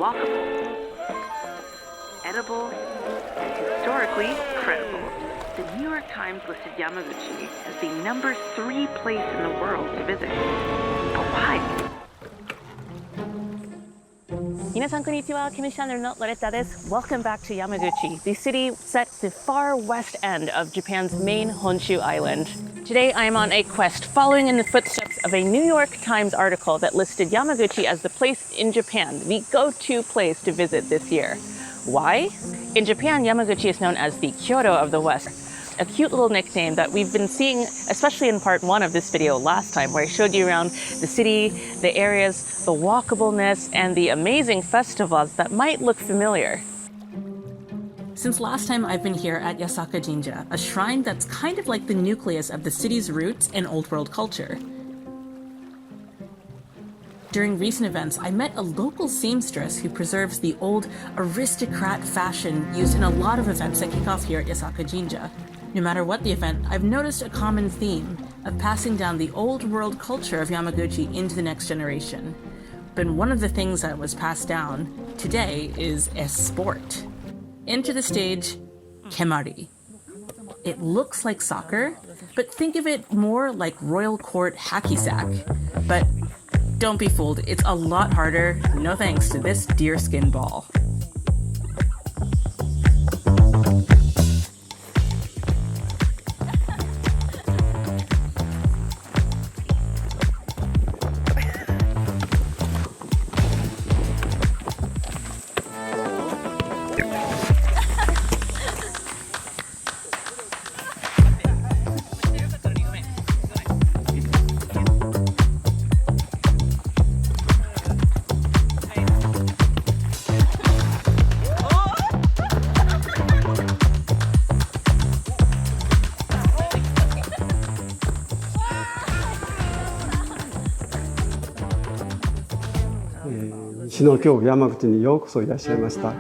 walkable, edible, and historically credible. The New York Times listed Yamaguchi as the number 3 place in the world to visit. But why? 皆さんこんにちは。Kimmy's Channel のロレッタです。Welcome back to Yamaguchi, the city set at the far west end of Japan's main Honshu island. Today I am on a quest following in the footsteps of a New York Times article that listed Yamaguchi as the place in Japan, the go-to place to visit this year. Why? In Japan, Yamaguchi is known as the Kyoto of the West. A cute little nickname that we've been seeing, especially in part 1 of this video last time, where I showed you around the city, the areas, the walkableness, and the amazing festivals that might look familiar. Since last time I've been here at Yasaka Jinja, a shrine that's kind of like the nucleus of the city's roots and old world culture. During recent events, I met a local seamstress who preserves the old aristocrat fashion used in a lot of events that kick off here at Yasaka Jinja. No matter what the event, I've noticed a common theme of passing down the old world culture of Yamaguchi into the next generation. But one of the things that was passed down today is a sport. Enter the stage, kemari. It looks like soccer, but think of it more like royal court hacky sack. But don't be fooled, it's a lot harder, no thanks to this deerskin ball.西の京山口にようこそいらっしゃいました。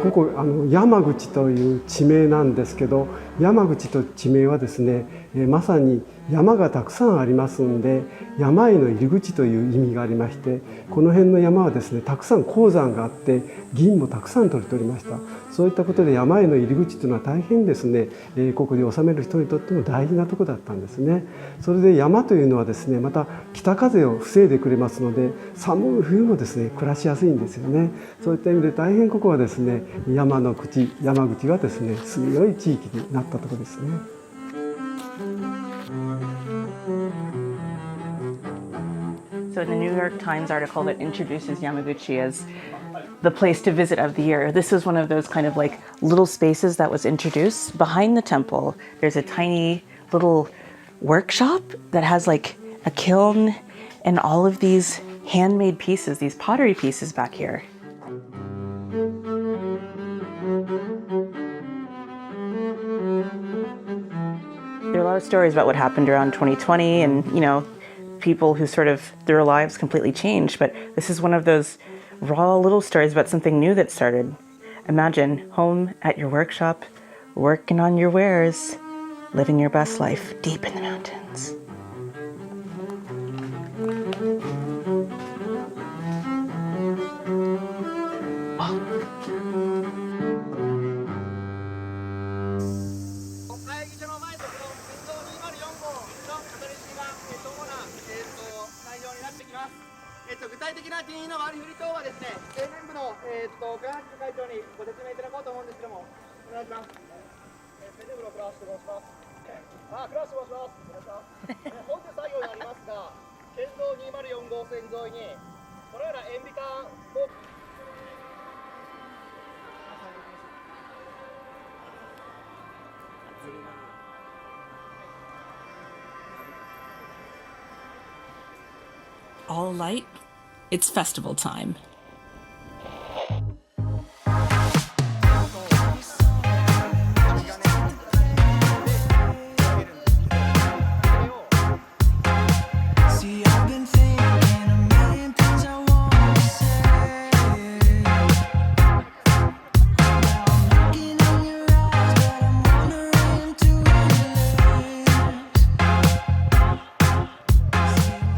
ここ山口という地名なんですけど、山口と地名はですね、まさに山がたくさんありますんで、山への入り口という意味がありまして、この辺の山はですね、たくさん鉱山があって銀もたくさん取れておりました。そういったことで山への入り口というのは大変ですね、ここに治める人にとっても大事なところだったんですね。それで山というのはですね、また北風を防いでくれますので、寒い冬もですね暮らしやすいんですよね。そういった意味で大変ここはですね、山の口、山口がですね、住みよい地域になったところですね。So in the New York Times article that introduces Yamaguchi as the place to visit of the year, this was one of those kind of like little spaces that was introduced. Behind the temple, there's a tiny little workshop that has like a kiln and all of these handmade pieces, these pottery pieces back here. There are a lot of stories about what happened around 2020 and, you know, people who sort of, their lives completely changed. But this is one of those raw little stories about something new that started. Imagine home at your workshop, working on your wares, living your best life deep in the mountains. All light, it's festival time.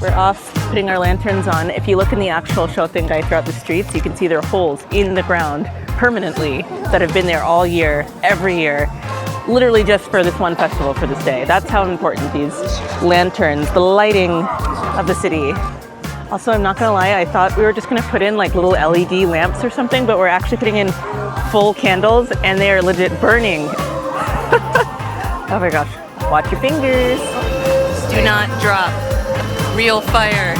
We're off putting our lanterns on. If you look in the actual shotengai throughout the streets, you can see there are holes in the ground permanently that have been there all year, every year, literally just for this one festival, for this day. That's how important these lanterns, the lighting of the city. Also, I'm not gonna lie, I thought we were just gonna put in like little LED lamps or something, but we're actually putting in full candles and they are legit burning. Oh my gosh, watch your fingers. Do not drop. Real fire.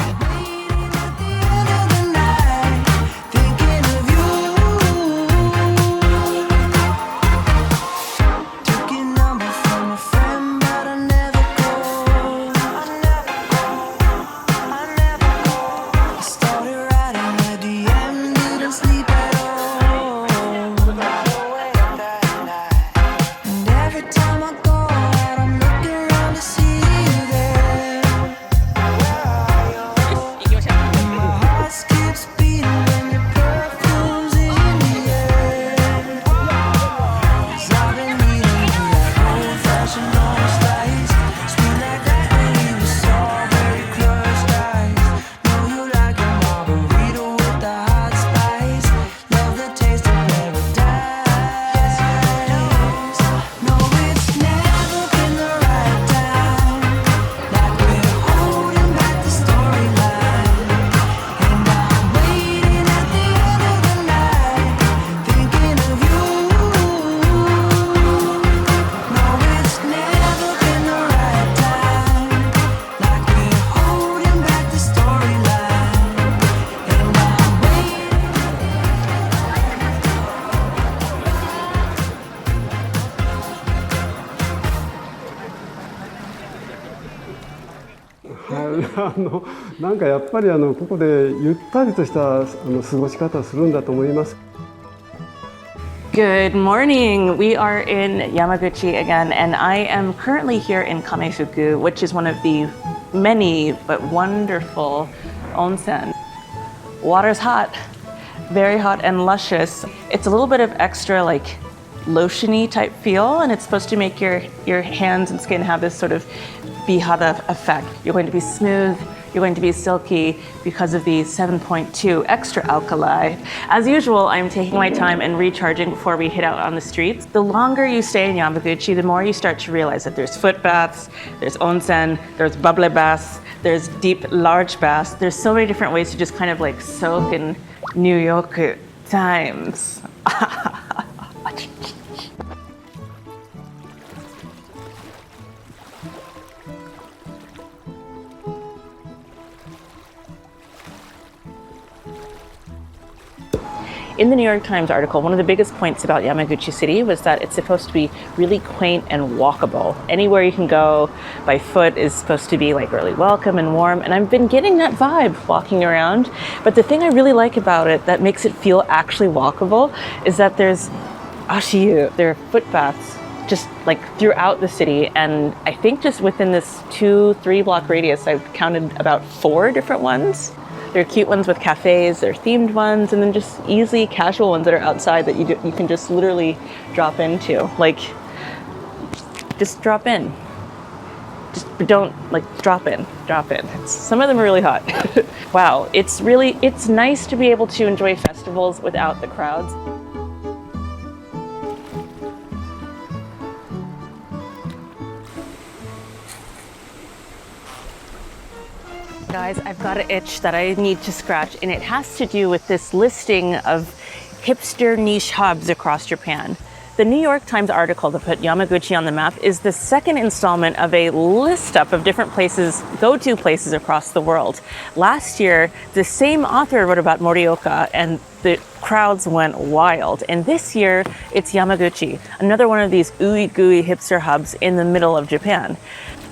なんかやっぱりここでゆったりとした過ごし方をするんだと思います。Good morning. We are in Yamaguchi again, and I am currently here in Kameshuku, which is one of the many but wonderful onsen. Water's hot, very hot and luscious. It's a little bit of extra like lotiony type feel, and it's supposed to make your hands and skin have this sort of bihara effect. You're going to be smooth, you're going to be silky because of the 7.2 extra alkali. As usual, I'm taking my time and recharging before we hit out on the streets. The longer you stay in Yamaguchi, the more you start to realize that there's foot baths, there's onsen, there's bubble baths, there's deep, large baths. There's so many different ways to just kind of like soak in New York times. In the New York Times article, one of the biggest points about Yamaguchi City was that it's supposed to be really quaint and walkable. Anywhere you can go by foot is supposed to be like really welcome and warm, and I've been getting that vibe walking around. But the thing I really like about it that makes it feel actually walkable is that there's ashiyu, there are foot baths just like throughout the city, and I think just within this 2-3 block radius I've counted about 4 different ones. There are cute ones with cafes, there are themed ones, and then just easy casual ones that are outside that you can just literally drop into. Like, just drop in. Just don't, like, drop in. Some of them are really hot. Wow, it's nice to be able to enjoy festivals without the crowds. Guys, I've got an itch that I need to scratch, and it has to do with this listing of hipster niche hubs across Japan. The New York Times article that put Yamaguchi on the map is the second installment of a list up of different places, go-to places across the world. Last year, the same author wrote about Morioka, and the crowds went wild. And this year, it's Yamaguchi, another one of these ooey-gooey hipster hubs in the middle of Japan.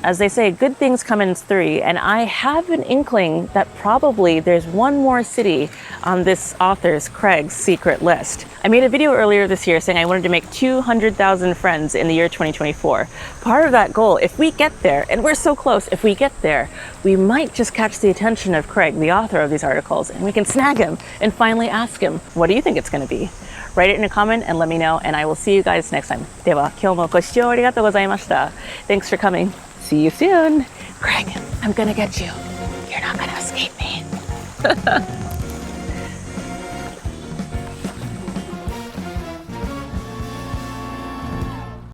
As they say, good things come in 3, and I have an inkling that probably there's one more city on this author's, Craig's, secret list. I made a video earlier this year saying I wanted to make 200,000 friends in the year 2024. Part of that goal, if we get there, and we're so close, if we get there, we might just catch the attention of Craig, the author of these articles, and we can snag him and finally ask him, what do you think it's going to be? Write it in a comment and let me know, and I will see you guys next time. では、今日もご視聴ありがとうございました。Thanks for coming. See you soon. Craig, I'm gonna get you. You're not gonna escape me.